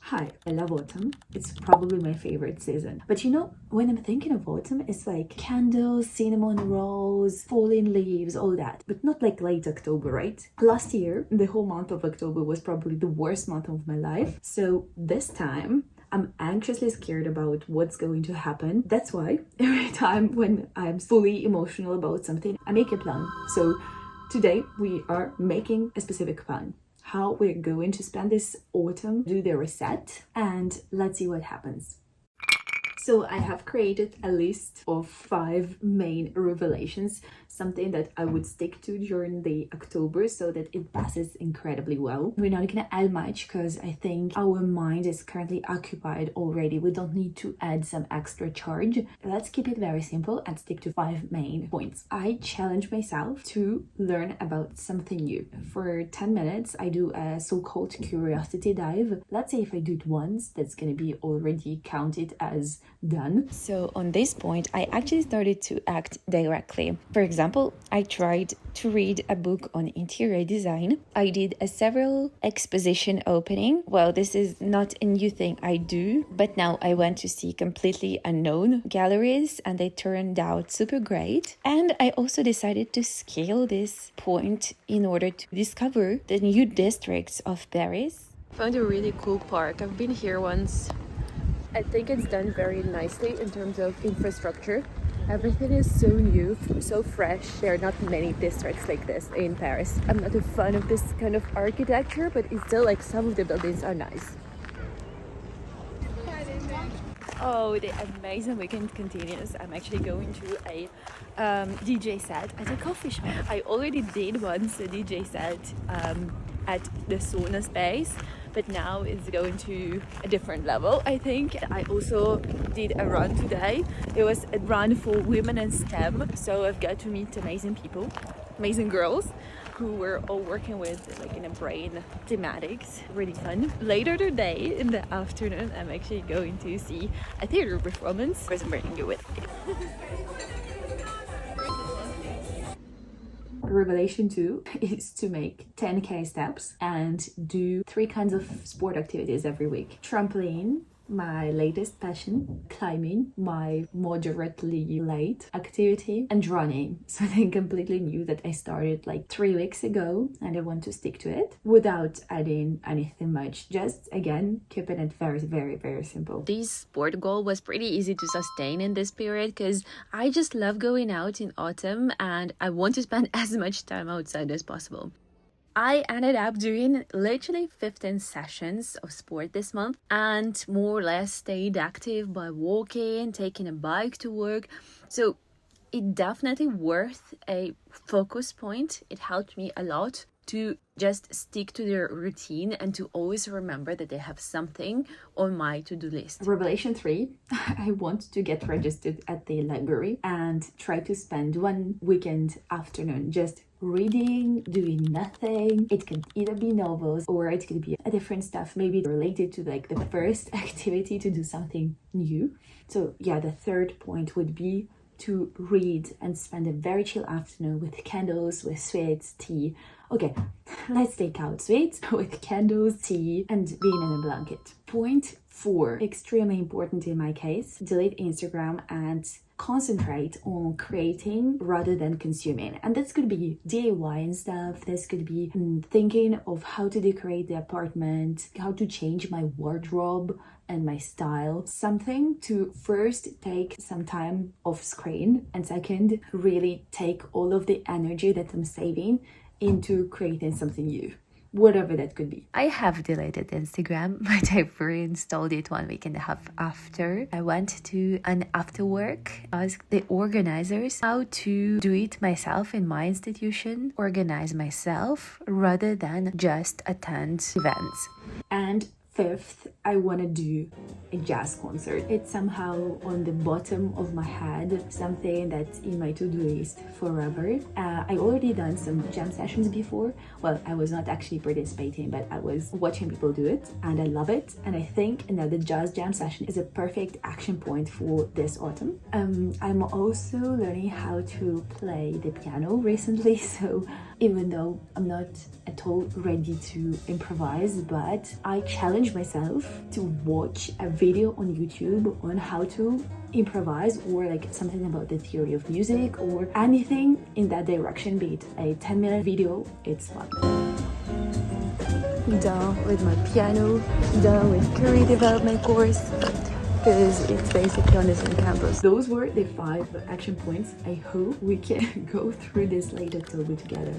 Hi, I love autumn. It's probably my favorite season. But you know, when I'm thinking of autumn, it's like candles, cinnamon rolls, falling leaves, all that. But not like late October, right? Last year, the whole month of October was probably the worst month of my life. So this time, I'm anxiously scared about what's going to happen. That's why every time when I'm fully emotional about something, I make a plan. So today we are making a specific plan. How we're going to spend this autumn, do the reset, and let's see what happens. So I have created a list of 5 main revelations, something that I would stick to during the October so that it passes incredibly well. We're not gonna add much because I think our mind is currently occupied already. We don't need to add some extra charge. Let's keep it very simple and stick to 5 main points. I challenge myself to learn about something new. For 10 minutes, I do a so-called curiosity dive. Let's say if I do it once, that's gonna be already counted as done. So on this point, I actually started to act directly. For example, I tried to read a book on interior design. I did a several exposition opening. Well, this is not a new thing I do, but now I went to see completely unknown galleries and they turned out super great. And I also decided to scale this point in order to discover the new districts of Paris. Found a really cool park. I've been here once. I think it's done very nicely in terms of infrastructure. Everything is so new, so fresh. There are not many districts like this in Paris. I'm not a fan of this kind of architecture, but it's still like some of the buildings are nice. Oh, the amazing weekend continues. I'm actually going to a DJ set at a coffee shop. I already did once a DJ set at the sauna space, but now it's going to a different level, I think. I also did a run today. It was a run for women in STEM, so I've got to meet amazing people, amazing girls who were all working with like in a brain thematics. Really fun. Later today in the afternoon, I'm actually going to see a theater performance. Of course, I'm bringing you with me. Revelation 2 is to make 10k steps and do 3 kinds of sport activities every week. Trampoline, my latest passion, climbing, my moderately late activity, and running. Something completely new that I started like 3 weeks ago and I want to stick to it without adding anything much. Just again, keeping it very, very, very simple. This sport goal was pretty easy to sustain in this period because I just love going out in autumn and I want to spend as much time outside as possible. I ended up doing literally 15 sessions of sport this month and more or less stayed active by walking, taking a bike to work. So it definitely worth a focus point. It helped me a lot to just stick to their routine and to always remember that they have something on my to-do list. Revelation 3, I want to get registered at the library and try to spend one weekend afternoon just reading, doing nothing. It can either be novels or it could be a different stuff, maybe related to like the first activity to do something new. So yeah, the third point would be to read and spend a very chill afternoon with candles, with sweets, tea. Okay, let's take out sweets with candles, tea, and being in a blanket. Point 4, extremely important in my case, delete Instagram and concentrate on creating rather than consuming. And this could be DIY and stuff. This could be thinking of how to decorate the apartment, how to change my wardrobe and my style. Something to first take some time off screen and second, really take all of the energy that I'm saving into creating something new. Whatever that could be. I have deleted Instagram, but I reinstalled it 1.5 weeks after. I went to an after work, asked the organizers how to do it myself in my institution, organize myself rather than just attend events. And 5th, I want to do a jazz concert. It's somehow on the bottom of my head, something that's in my to-do list forever. I already done some jam sessions before. Well, I was not actually participating, but I was watching people do it and I love it. And I think the jazz jam session is a perfect action point for this autumn. I'm also learning how to play the piano recently, so even though I'm not at all ready to improvise, but I challenge myself to watch a video on YouTube on how to improvise, or like something about the theory of music or anything in that direction, be it a 10-minute video. It's fun. Done with my piano, done with career development course, because it's basically on the same campus. Those were the 5 action points. I hope we can go through this late October together.